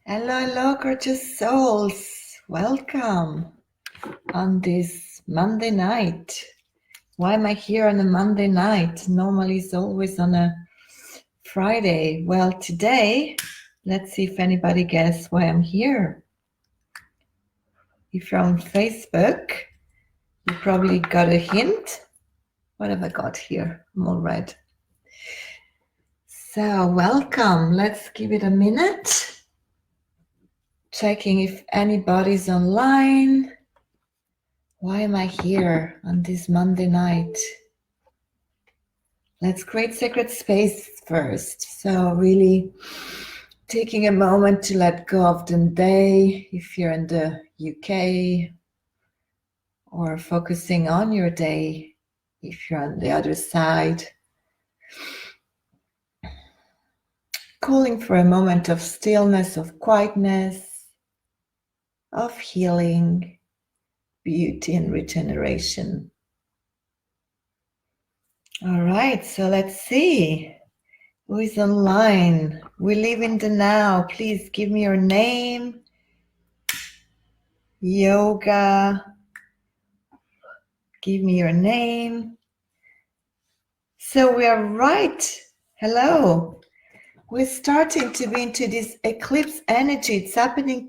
Hello, hello, gorgeous souls. Welcome on this Monday night. Why am I here on a Monday night? Normally it's always on a Friday. Well, today, let's see if anybody guess why I'm here. If you're on Facebook, you probably got a hint. What have I got here? I'm all red. So, welcome. Let's give it a minute. Checking if anybody's online. Why am I here on this Monday night? Let's create sacred space first. So really taking a moment to let go of the day, if you're in the UK, or focusing on your day, if you're on the other side. Calling for a moment of stillness, of quietness, of healing, beauty, and regeneration. All right, so let's see who is online. We live in the now. Please give me your name. Yoga. Give me your name. So we are right. Hello. We're starting to be into this eclipse energy. It's happening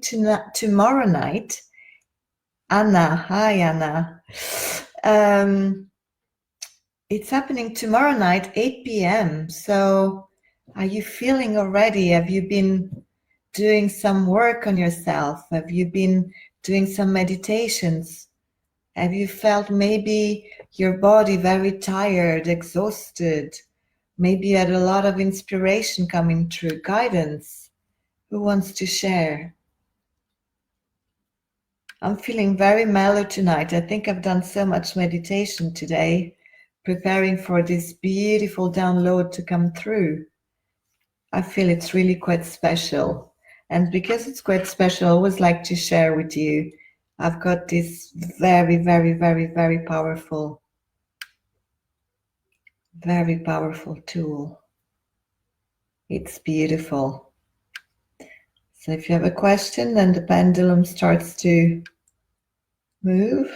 tomorrow night. Anna. Hi, Anna. It's happening tomorrow night, 8 p.m. So are you feeling already? Have you been doing some work on yourself? Have you been doing some meditations? Have you felt maybe your body very tired, exhausted? Maybe you had a lot of inspiration coming through, guidance. Who wants to share? I'm feeling very mellow tonight. I think I've done so much meditation today, preparing for this beautiful download to come through. I feel it's really quite special. And because it's quite special, I always like to share with you. I've got this very, very, very, very powerful tool. It's beautiful. So if you have a question, then the pendulum starts to move,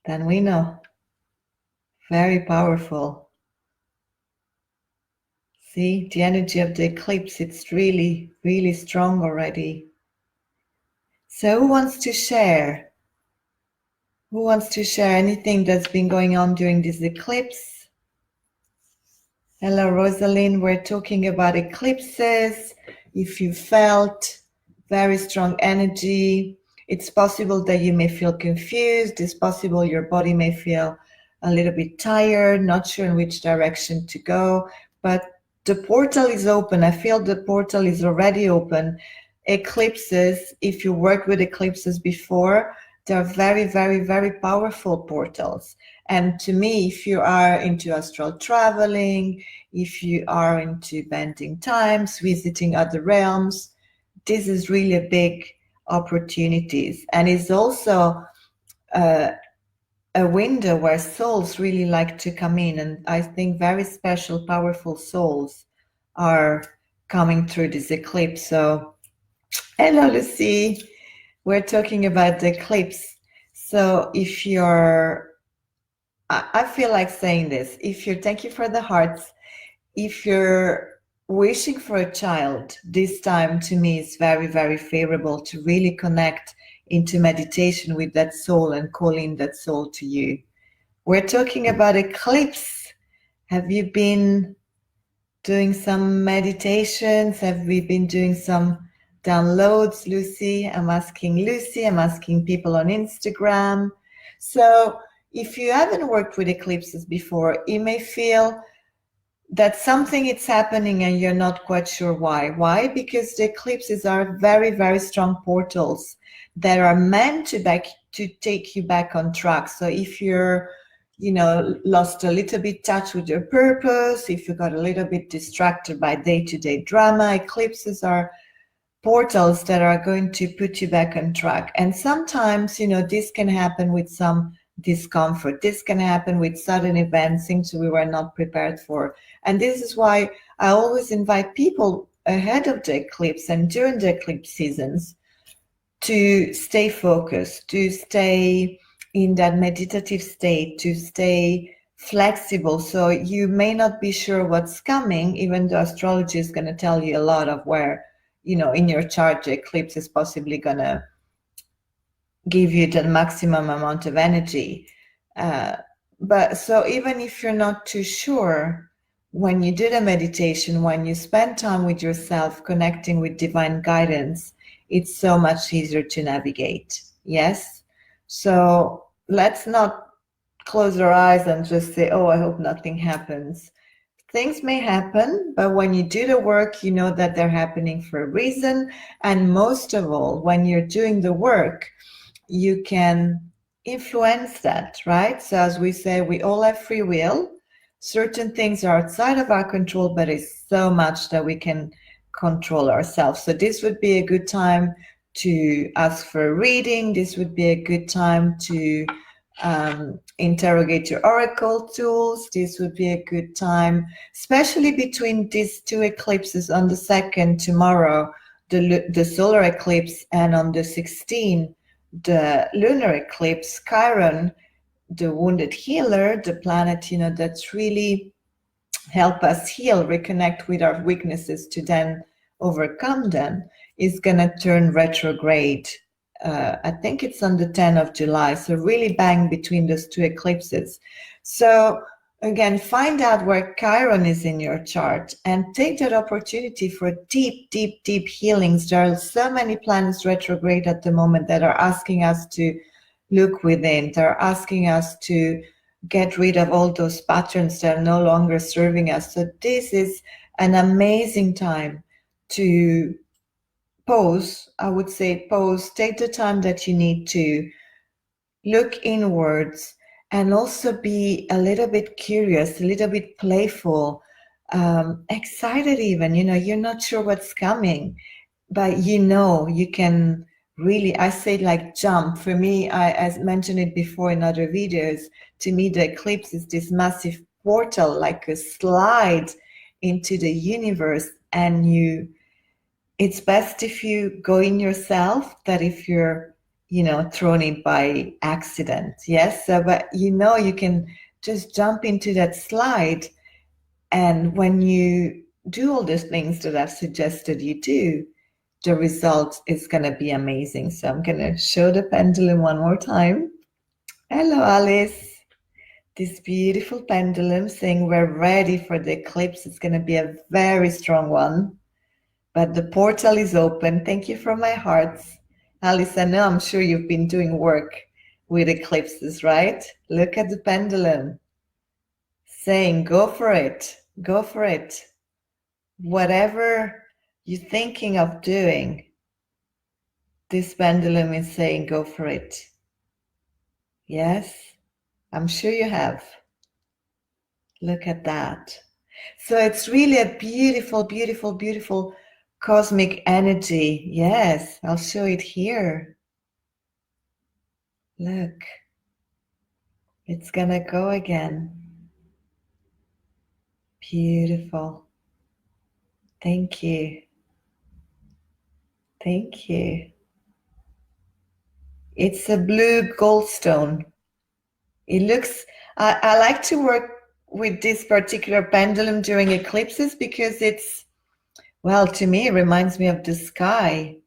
then we know. Very powerful. See, the energy of the eclipse, it's really, really strong already. So who wants to share? Who wants to share anything that's been going on during this eclipse? Hello, Rosalind. We're talking about eclipses. If you felt very strong energy, it's possible that you may feel confused. It's possible your body may feel a little bit tired, not sure in which direction to go. But the portal is open. I feel the portal is already open. Eclipses, if you worked with eclipses before, they're very, very, very powerful portals. And to me, if you are into astral traveling, if you are into bending times, visiting other realms, this is really a big opportunities. And it's also a window where souls really like to come in. And I think very special, powerful souls are coming through this eclipse. So, hello, Lucy. We're talking about the eclipse. So if you're, I feel like saying this, thank you for the hearts. If you're wishing for a child, this time to me is very, very favorable to really connect into meditation with that soul and call in that soul to you. We're talking about eclipse. Have you been doing some meditations? Have we been doing some downloads, Lucy? I'm asking Lucy. I'm asking people on Instagram. So if you haven't worked with eclipses before, you may feel that something is happening and you're not quite sure why. Why? Because the eclipses are very, very strong portals that are meant to take you back on track. So if you're, lost a little bit touch with your purpose, if you got a little bit distracted by day-to-day drama, eclipses are portals that are going to put you back on track. And sometimes, this can happen with some discomfort. This can happen with sudden events, things we were not prepared for. And this is why I always invite people ahead of the eclipse and during the eclipse seasons to stay focused, to stay in that meditative state, to stay flexible. So you may not be sure what's coming, even though astrology is going to tell you a lot of where, in your chart, the eclipse is possibly going to give you the maximum amount of energy. But so even if you're not too sure, when you do the meditation, when you spend time with yourself, connecting with divine guidance, it's so much easier to navigate. Yes? So let's not close our eyes and just say, oh, I hope nothing happens. Things may happen, but when you do the work, you know that they're happening for a reason. And most of all, when you're doing the work, you can influence that, right? So as we say, we all have free will. Certain things are outside of our control, but it's so much that we can control ourselves. So this would be a good time to ask for a reading. This would be a good time to interrogate your oracle tools. This would be a good time, especially between these two eclipses on the 2nd tomorrow, the solar eclipse, and on the 16th, the lunar eclipse. Chiron, the wounded healer, the planet, that's really help us heal, reconnect with our weaknesses to then overcome them, is going to turn retrograde. I think it's on the 10th of July. So really bang between those two eclipses. So again, find out where Chiron is in your chart and take that opportunity for deep, deep, deep healings. There are so many planets retrograde at the moment that are asking us to look within. They're asking us to get rid of all those patterns that are no longer serving us. So this is an amazing time to pause. I would say pause, take the time that you need to look inwards, and also be a little bit curious, a little bit playful, excited even. You're not sure what's coming, but you can really, I say, like, jump. For me, I mentioned it before in other videos, to me the eclipse is this massive portal, like a slide into the universe, and it's best if you go in yourself than if you're thrown in by accident. Yes. So, but you can just jump into that slide, and when you do all these things that I've suggested you do, the result is going to be amazing. So I'm going to show the pendulum one more time. Hello, Alice. This beautiful pendulum saying we're ready for the eclipse. It's going to be a very strong one, but the portal is open. Thank you from my heart. Alice, I know, I'm sure you've been doing work with eclipses, right? Look at the pendulum saying, go for it, go for it. Whatever you're thinking of doing, this pendulum is saying, go for it. Yes, I'm sure you have. Look at that. So it's really a beautiful, beautiful, beautiful cosmic energy. Yes, I'll show it here. Look, it's gonna go again. Beautiful. Thank you. Thank you. It's a blue goldstone. It looks, I like to work with this particular pendulum during eclipses because it's, well, to me, it reminds me of the sky,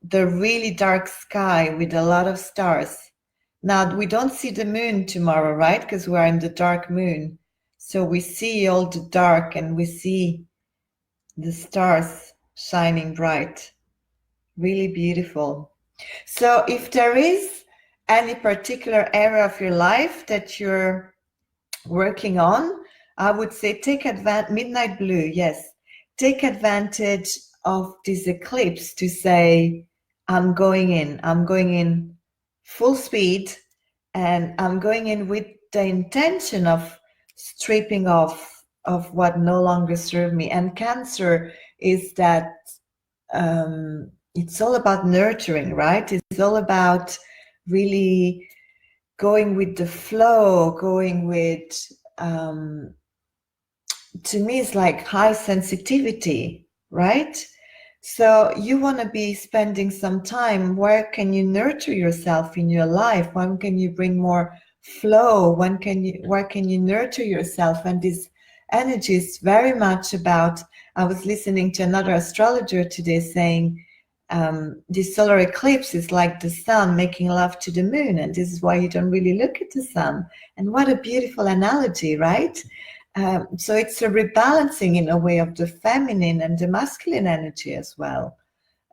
the really dark sky with a lot of stars. Now, we don't see the moon tomorrow, right? Because we're in the dark moon. So we see all the dark and we see the stars shining bright. Really beautiful. So if there is any particular area of your life that you're working on, I would say take advantage, midnight blue, yes. Take advantage of this eclipse to say, I'm going in full speed, and I'm going in with the intention of stripping off of what no longer serves me. And Cancer is that it's all about nurturing, right? It's all about really going with the flow, going with, to me, it's like high sensitivity. right? So you want to be spending some time. Where can you nurture yourself in your life? When can you bring more flow? Where can you nurture yourself? And this energy is very much about, I was listening to another astrologer today saying, this solar eclipse is like the sun making love to the moon, and this is why you don't really look at the sun. And what a beautiful analogy, right? So it's a rebalancing in a way of the feminine and the masculine energy as well.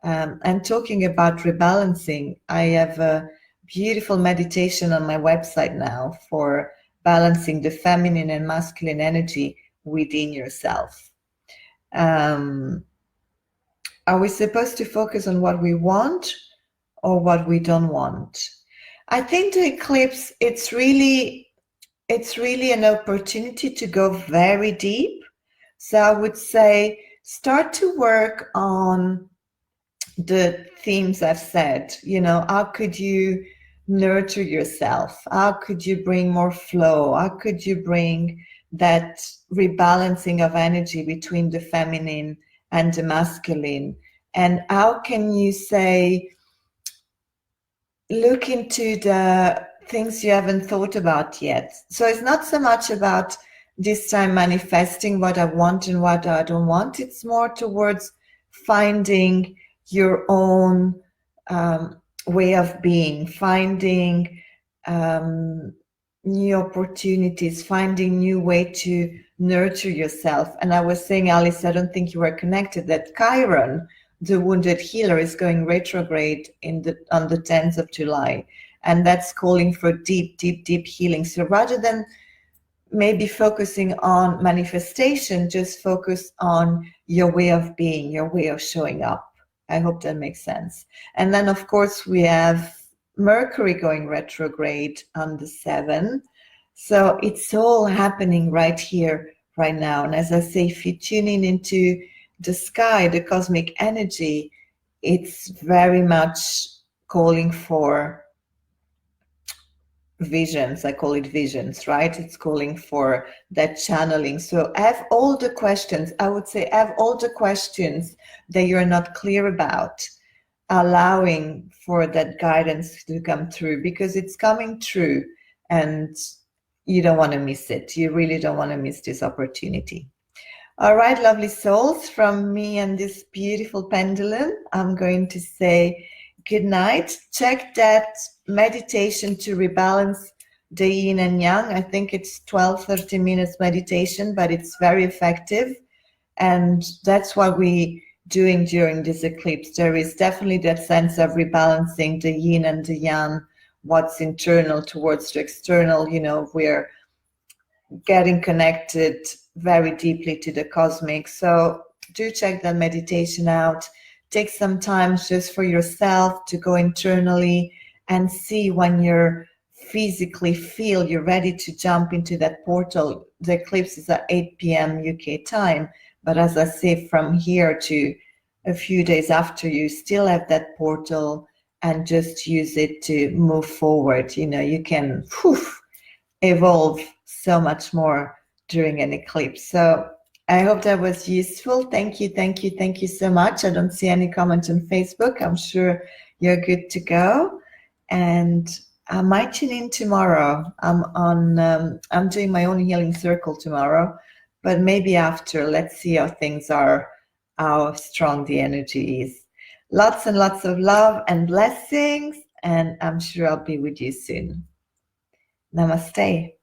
And talking about rebalancing, I have a beautiful meditation on my website now for balancing the feminine and masculine energy within yourself. Are we supposed to focus on what we want or what we don't want? I think the eclipse, it's really an opportunity to go very deep. So I would say start to work on the themes I've said. How could you nurture yourself? How could you bring more flow? How could you bring that rebalancing of energy between the feminine and the masculine? And how can you say, look into the things you haven't thought about yet? So it's not so much about this time manifesting what I want and what I don't want. It's more towards finding your own way of being, finding new opportunities, finding new way to nurture yourself. And I was saying, Alice, I don't think you were connected, that Chiron, the wounded healer, is going retrograde on the 10th of July. And that's calling for deep, deep, deep healing. So rather than maybe focusing on manifestation, just focus on your way of being, your way of showing up. I hope that makes sense. And then, of course, we have Mercury going retrograde on the 7th. So it's all happening right here, right now. And as I say, if you tune in into the sky, the cosmic energy, it's very much calling for visions. I call it visions, right? It's calling for that channeling. So have all the questions, I would say, have all the questions that you're not clear about, allowing for that guidance to come through, because it's coming through and you don't want to miss it. You really don't want to miss this opportunity. All right, lovely souls, from me and this beautiful pendulum, I'm going to say good night. Check that meditation to rebalance the yin and yang. I think it's 12-13 minutes meditation, but it's very effective. And that's what we're doing during this eclipse. There is definitely that sense of rebalancing the yin and the yang, what's internal towards the external. We're getting connected very deeply to the cosmic. So do check that meditation out. Take some time just for yourself to go internally and see when you're physically feel you're ready to jump into that portal. The eclipse is at 8 p.m. UK time, but as I say, from here to a few days after, you still have that portal, and just use it to move forward. You can evolve so much more during an eclipse. So I hope that was useful. Thank you so much. I don't see any comments on Facebook. I'm sure you're good to go. And I might tune in tomorrow. I'm doing my own healing circle tomorrow, but maybe after. Let's see how things are, how strong the energy is. Lots and lots of love and blessings, and I'm sure I'll be with you soon. Namaste.